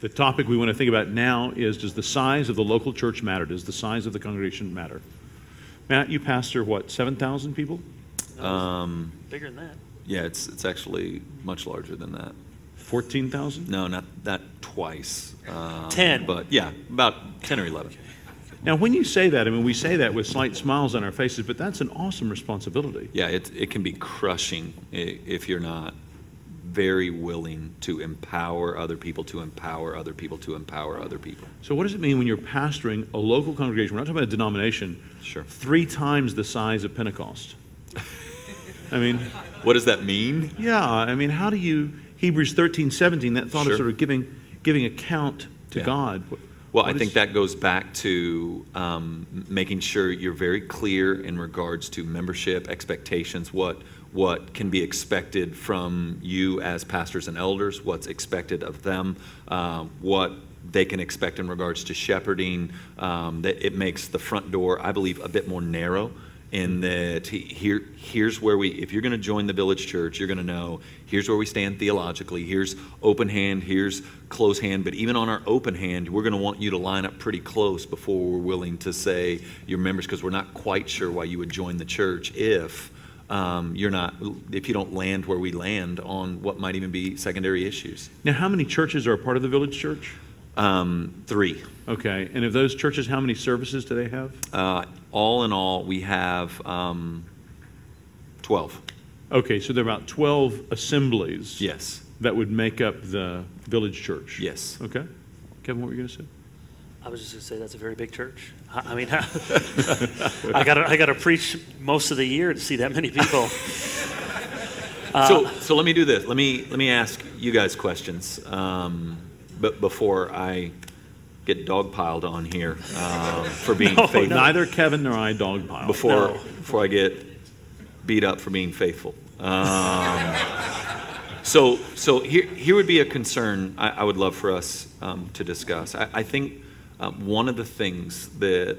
The topic we want to think about now is, does the size of the local church matter? Does the size of the congregation matter? Matt, you pastor, what, 7,000 people? Bigger than that. Yeah, it's actually much larger than that. 14,000? No, not twice. 10. But yeah, about 10 or 11. Now, when you say that, I mean, we say that with slight smiles on our faces, but that's an awesome responsibility. Yeah, it can be crushing if you're not very willing to empower other people, to empower other people, to empower other people. So what does it mean when you're pastoring a local congregation? We're not talking about a denomination. Sure. 3 times the size of Pentecost. I mean... What does that mean? Yeah, I mean, how do you... Hebrews 13:17, that thought of sort of giving account to God. Well, I think that goes back to making sure you're very clear in regards to membership, expectations, what can be expected from you as pastors and elders, what's expected of them, what they can expect in regards to shepherding. That it makes the front door, I believe, a bit more narrow. In that here's where if you're going to join the village church, you're going to know here's where we stand theologically, here's open hand, here's closed hand, but even on our open hand, we're going to want you to line up pretty close before we're willing to say you're members, because we're not quite sure why you would join the church if you don't land where we land on what might even be secondary issues. Now, how many churches are a part of the village church? 3. Okay, and of those churches, how many services do they have? All in all, we have 12. Okay, so there are about 12 assemblies. Yes. That would make up the village church. Yes. Okay. Kevin, what were you going to say? I was just going to say that's a very big church. I mean, I got to preach most of the year to see that many people. So let me do this. Let me ask you guys questions. But before I get dogpiled on here for being faithful. Neither Kevin nor I dogpiled. Before I get beat up for being faithful. So here would be a concern I would love for us to discuss. I think one of the things that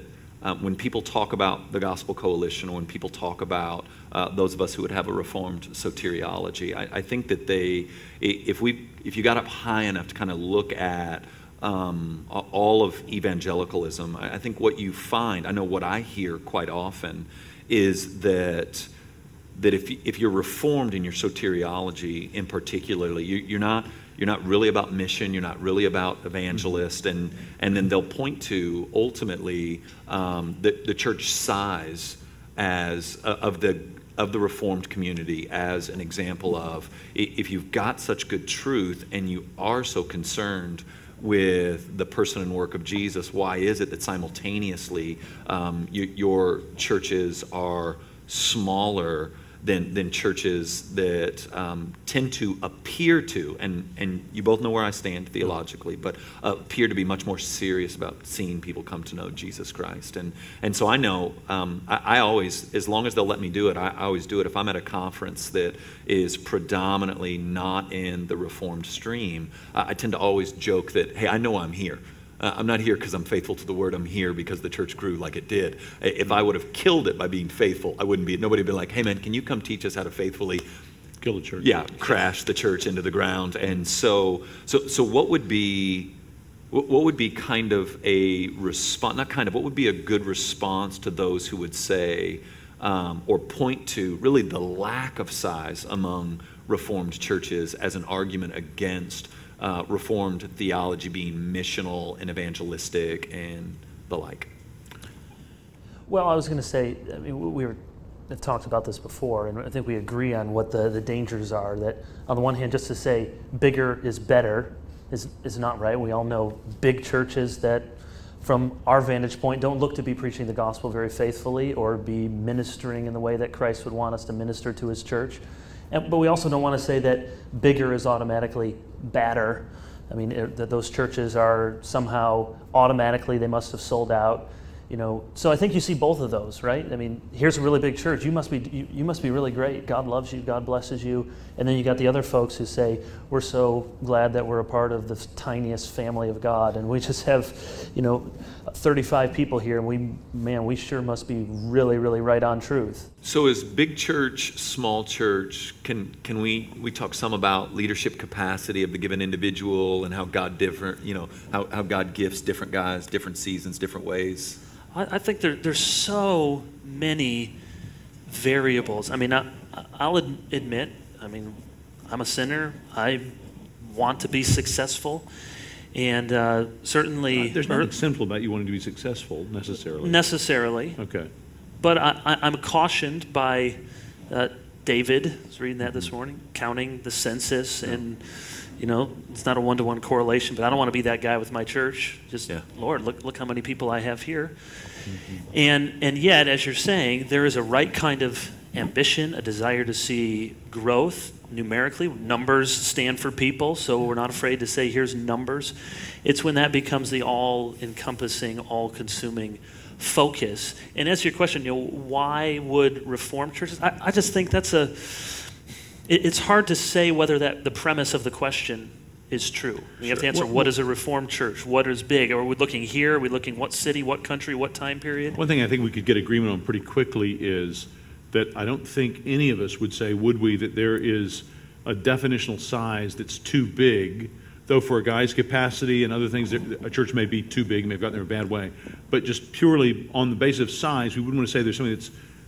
when people talk about the Gospel Coalition, or when people talk about those of us who would have a Reformed soteriology, I think that if you got up high enough to kind of look at all of evangelicalism, I think what you find, I know what I hear quite often, is that if you're Reformed in your soteriology, in particularly, you're not really about mission, you're not really about evangelist, and then they'll point to ultimately the church size as of the Reformed community as an example of, if you've got such good truth and you are so concerned with the person and work of Jesus, why is it that simultaneously your churches are smaller than churches that tend to appear to, and you both know where I stand theologically, but appear to be much more serious about seeing people come to know Jesus Christ. And so I know I always, as long as they'll let me do it, I always do it. If I'm at a conference that is predominantly not in the Reformed stream, I tend to always joke that, hey, I know I'm here. I'm not here because I'm faithful to the word. I'm here because the church grew like it did. If I would have killed it by being faithful, nobody would be like, hey man, can you come teach us how to faithfully kill the church? Yeah, crash the church into the ground. And so what would be kind of a response, not kind of, what would be a good response to those who would say, or point to really the lack of size among Reformed churches as an argument against Reformed theology being missional and evangelistic and the like? Well, I was going to say, I mean, have talked about this before, and I think we agree on what the dangers are. That on the one hand, just to say bigger is better is not right. We all know big churches that, from our vantage point, don't look to be preaching the gospel very faithfully or be ministering in the way that Christ would want us to minister to his church. But we also don't want to say that bigger is automatically badder. I mean, that those churches are somehow automatically, they must have sold out. So I think you see both of those, right? I mean, here's a really big church. You must be really great. God loves you. God blesses you. And then you got the other folks who say, we're so glad that we're a part of the tiniest family of God, and we just have, 35 people here, and we sure must be really, really right on truth. So is big church, small church, can we talk some about leadership capacity of the given individual and how God how God gifts different guys, different seasons, different ways? I think there's so many variables. I mean, I'll admit, I mean, I'm a sinner. I want to be successful. And certainly... there's nothing sinful about you wanting to be successful, necessarily. Necessarily. Okay. But I'm cautioned by David, I was reading that this morning, counting the census, and, it's not a one-to-one correlation, but I don't want to be that guy with my church. Just, Lord, look how many people I have here. Mm-hmm. And yet, as you're saying, there is a right kind of ambition, a desire to see growth numerically. Numbers stand for people, so we're not afraid to say, here's numbers. It's when that becomes the all-encompassing, all-consuming focus. And as your question, why would Reformed churches? I just think it's hard to say whether the premise of the question is true. You have to answer, what is a Reformed church? What is big? Are we looking here? Are we looking what city, what country, what time period? One thing I think we could get agreement on pretty quickly is that I don't think any of us would say, would we, that there is a definitional size that's too big, though for a guy's capacity and other things, a church may be too big, may have gotten there a bad way. But just purely on the basis of size, we wouldn't want to say there's something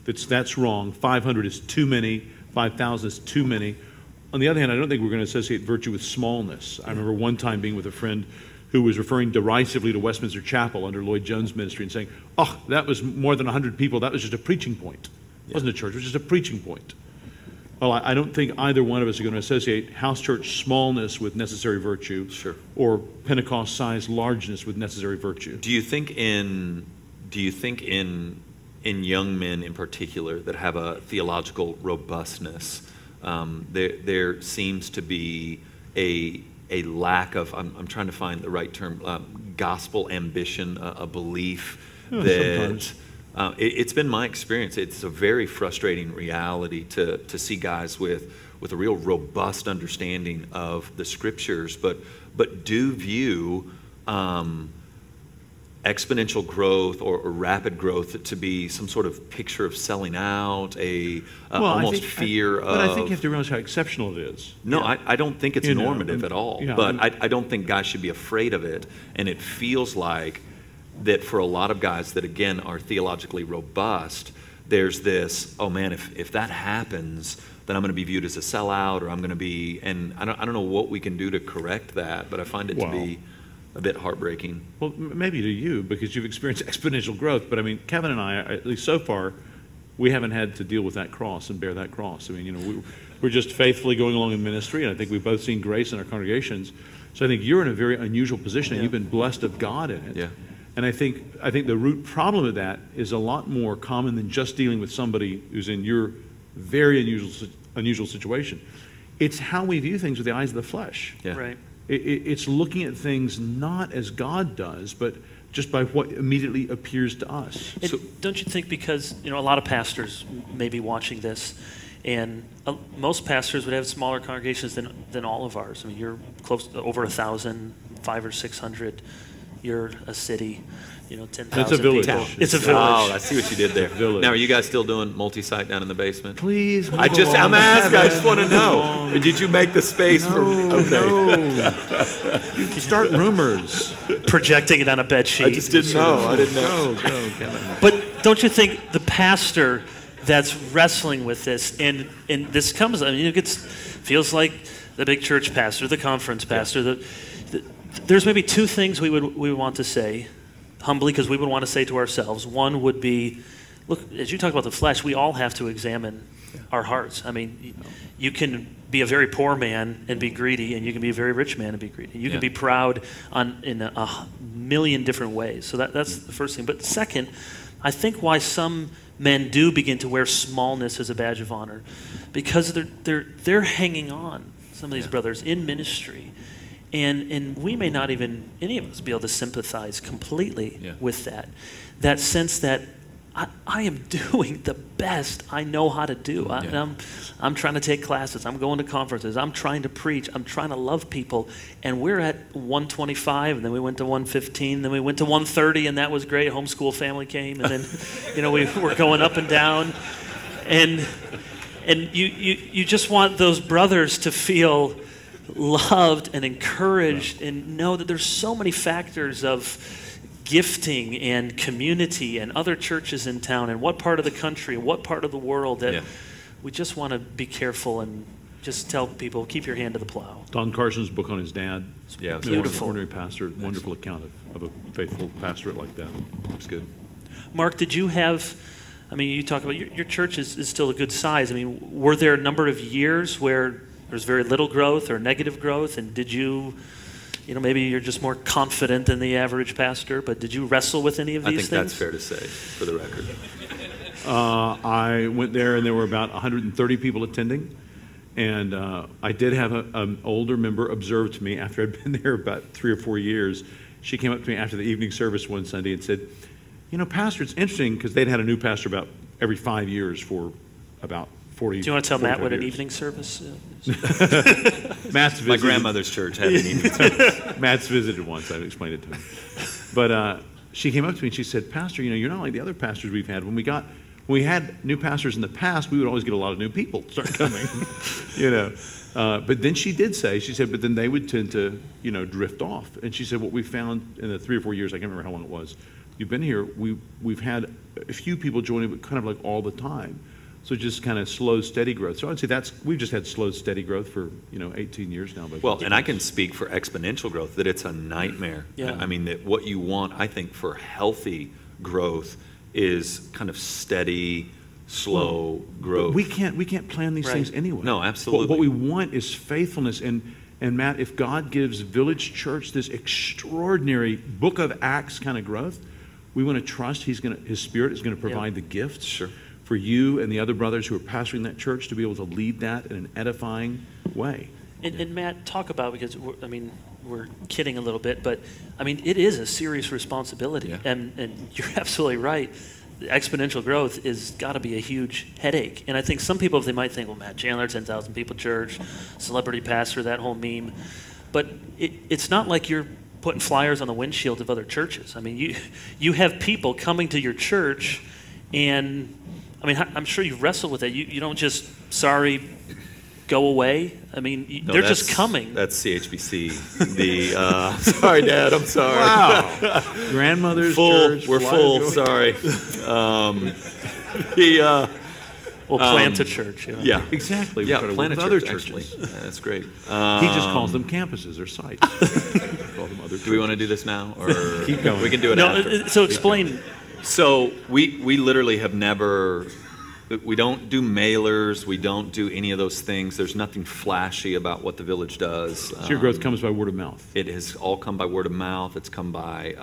that's wrong. 500 is too many. 5,000 is too many. On the other hand, I don't think we're going to associate virtue with smallness. I remember one time being with a friend who was referring derisively to Westminster Chapel under Lloyd Jones' ministry and saying, oh, that was more than 100 people. That was just a preaching point. It wasn't a church. It was just a preaching point. Well, I don't think either one of us are going to associate house church smallness with necessary virtue, or Pentecost size largeness with necessary virtue. Do you think in young men in particular that have a theological robustness, there seems to be a lack of, I'm trying to find the right term, gospel ambition, a belief that. It's been my experience. It's a very frustrating reality to see guys with a real robust understanding of the scriptures, but do view exponential growth or rapid growth to be some sort of picture of selling out, almost fear of. But I think you have to realize how exceptional it is. No, I don't think it's normative at all. Yeah, but I don't think guys should be afraid of it, and it feels like that for a lot of guys that, again, are theologically robust, there's this, oh man, if that happens, then I'm going to be viewed as a sellout, or I'm going to be, and I don't know what we can do to correct that, but I find it to be a bit heartbreaking. Well, maybe to you, because you've experienced exponential growth, but I mean, Kevin and I, at least so far, we haven't had to deal with that cross and bear that cross. I mean, we're just faithfully going along in ministry, and I think we've both seen grace in our congregations. So I think you're in a very unusual position, and you've been blessed of God in it. Yeah. And I think the root problem of that is a lot more common than just dealing with somebody who's in your very unusual situation. It's how we view things with the eyes of the flesh. Yeah. Right. It's looking at things not as God does, but just by what immediately appears to us. So, don't you think, because a lot of pastors may be watching this, and most pastors would have smaller congregations than all of ours. I mean, you're close to over 1,000, 500 or 600. You're a city, 10,000 It's a village. people. It's a village. Oh, I see what you did there. Village. Now, are you guys still doing multi-site down in the basement? Please. I'm asking. I just want to know. Did you make the space for? Okay. No. You can start rumors. Projecting it on a bed sheet. I just didn't know. I didn't know. Go, Kevin. But don't you think the pastor that's wrestling with this, and this comes, it feels like the big church pastor, the conference pastor, there's maybe two things we would want to say humbly, because we would want to say to ourselves. One would be, look, as you talk about the flesh, we all have to examine our hearts. I mean, you can be a very poor man and be greedy, and you can be a very rich man and be greedy. You can be proud in a million different ways. So that's the first thing. But second, I think why some men do begin to wear smallness as a badge of honor, because they're hanging on, some of these brothers, in ministry. And we may not even, any of us, be able to sympathize completely with that sense that I am doing the best I know how to do. I'm trying to take classes. I'm going to conferences. I'm trying to preach. I'm trying to love people. And we're at 125, and then we went to 115, then we went to 130, and that was great. Homeschool family came, and then we were going up and down. and you just want those brothers to feel loved and encouraged and know that there's so many factors of gifting and community and other churches in town and what part of the country and what part of the world that we just want to be careful and just tell people, keep your hand to the plow. Don Carson's book on his dad. Yeah, beautiful. Ordinary pastor, wonderful account of a faithful pastorate like that. It's good. Mark, did you have, I mean, you talk about your church is still a good size. I mean, were there a number of years where there's very little growth or negative growth? And did you know, maybe you're just more confident than the average pastor, but did you wrestle with any of these things? I think that's fair to say, for the record. I went there and there were about 130 people attending. And I did have an older member observe to me after I'd been there about 3 or 4 years. She came up to me after the evening service one Sunday and said, you know, Pastor, it's interesting, because they'd had a new pastor about every 5 years for about 40 years. Do you want to tell Matt what an evening service is? Matt's visited. My grandmother's church had an evening service. Matt's visited once. I've explained it to him. But she came up to me and she said, Pastor, you know, you're not like the other pastors we've had. When we had new pastors in the past, we would always get a lot of new people start coming, you know. But then she did say, she said, but then they would tend to, you know, drift off. And she said, what we found in the 3 or 4 years, I can't remember how long it was, you've been here, we've had a few people joining, but kind of like all the time. So just kind of slow, steady growth. So I'd say we've just had slow, steady growth for, you know, 18 years now. But well, and I can speak for exponential growth, that it's a nightmare. Yeah. I mean, that what you want, I think, for healthy growth is kind of steady, slow growth. We can't plan these things anyway. No, absolutely. What we want is faithfulness. And Matt, if God gives Village Church this extraordinary Book of Acts kind of growth, we want to trust His Spirit is going to provide the gifts for you and the other brothers who are pastoring that church to be able to lead that in an edifying way. And Matt, talk about, because we're kidding a little bit, but I mean, it is a serious responsibility. Yeah. And you're absolutely right. Exponential growth is got to be a huge headache. And I think some people, they might think, well, Matt Chandler, 10,000 people church, celebrity pastor, that whole meme. But it's not like you're putting flyers on the windshield of other churches. I mean, you have people coming to your church, and I mean, I'm sure you wrestle with that. You don't just, sorry, go away. I mean, they're just coming. That's CHBC. Sorry, Dad, I'm sorry. Wow. Grandmother's full, church. We're full, sorry. We'll plant a church. Yeah. Exactly. Yeah, plant a other church, churches. That's great. He just calls them campuses or sites. Call them other do we want to do this now? Or keep going. We can do it after. So explain. So we literally have never, we don't do mailers, we don't do any of those things. There's nothing flashy about what the Village does. So your growth comes by word of mouth. It has all come by word of mouth. It's come by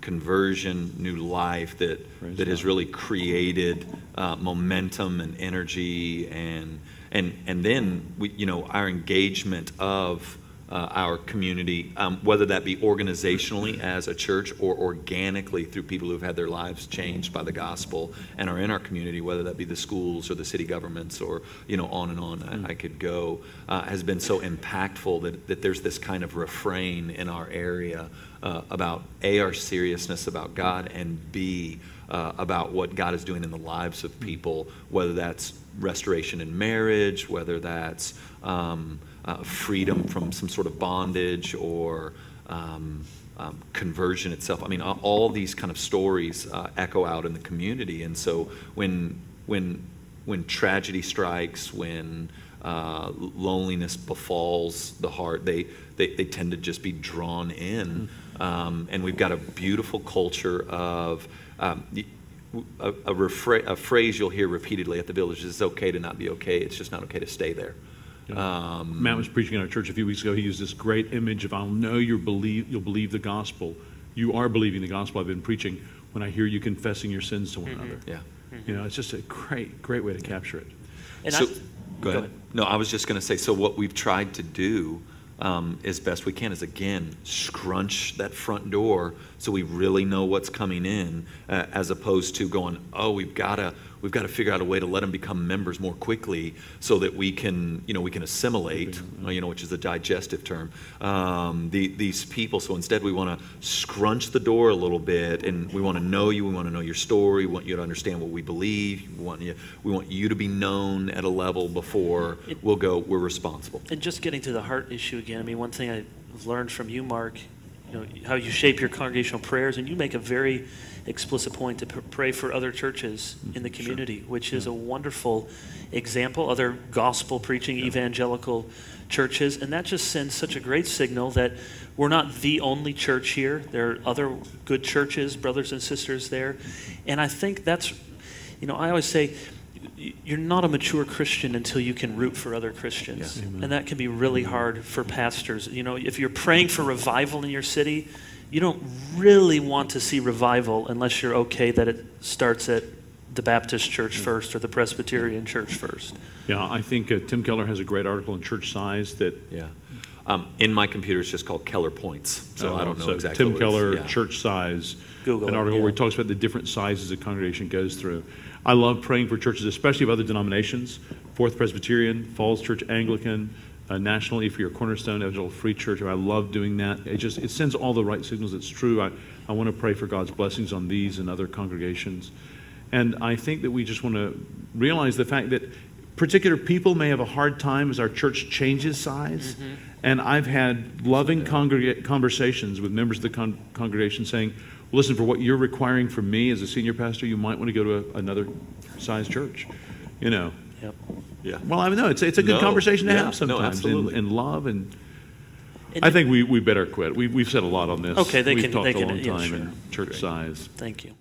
conversion, new life that has really created momentum and energy, and then we, you know, our engagement of our community, whether that be organizationally as a church or organically through people who've had their lives changed by the gospel and are in our community, whether that be the schools or the city governments or, you know, on and on I could go, has been so impactful that there's this kind of refrain in our area about A, our seriousness about God, and B, about what God is doing in the lives of people, whether that's restoration in marriage, whether that's freedom from some sort of bondage or conversion itself. I mean, all these kind of stories echo out in the community. And so when tragedy strikes, when loneliness befalls the heart, they tend to just be drawn in. And we've got a beautiful culture of a phrase you'll hear repeatedly at the Village is, it's okay to not be okay. It's just not okay to stay there. Matt was preaching in our church a few weeks ago. He used this great image of, I'll know you'll believe the gospel. You are believing the gospel I've been preaching when I hear you confessing your sins to one another. Yeah. You know, it's just a great way to capture it. And so, go ahead. No, I was just going to say, so what we've tried to do as best we can is, again, scrunch that front door so we really know what's coming in, as opposed to going, oh, we've got to we've got to figure out a way to let them become members more quickly so that we can, we can assimilate, which is a digestive term, these people. So instead we want to scrunch the door a little bit, and we want to know you, we want to know your story, we want you to understand what we believe, we want you to be known at a level before we're responsible. And just getting to the heart issue again, I mean, one thing I've learned from you, Mark, how you shape your congregational prayers, and you make a very explicit point to pray for other churches in the community, which is a wonderful example, other gospel preaching evangelical churches, and that just sends such a great signal that we're not the only church here. There are other good churches, brothers and sisters there, and I think that's, I always say, you're not a mature Christian until you can root for other Christians. Yes. And that can be really hard for pastors. If you're praying for revival in your city, you don't really want to see revival unless you're okay that it starts at the Baptist church first or the Presbyterian church first. Yeah, I think Tim Keller has a great article in Church Size that... Yeah. In my computer, it's just called Keller Points, so I don't know exactly. Tim Keller, Church Size, Google an article where he talks about the different sizes a congregation goes through. I love praying for churches, especially of other denominations, Fourth Presbyterian, Falls Church Anglican, National E for your Cornerstone, Evangelical Free Church. I love doing that. It sends all the right signals. It's true. I want to pray for God's blessings on these and other congregations. And I think that we just want to realize the fact that particular people may have a hard time as our church changes size. Mm-hmm. And I've had loving conversations with members of the congregation saying, listen, for what you're requiring from me as a senior pastor, you might want to go to another size church. Yep. Yeah. Well, I know it's a good conversation to have sometimes in love, and I think we better quit. We've said a lot on this. Okay, we've talked a long time in church size. Thank you.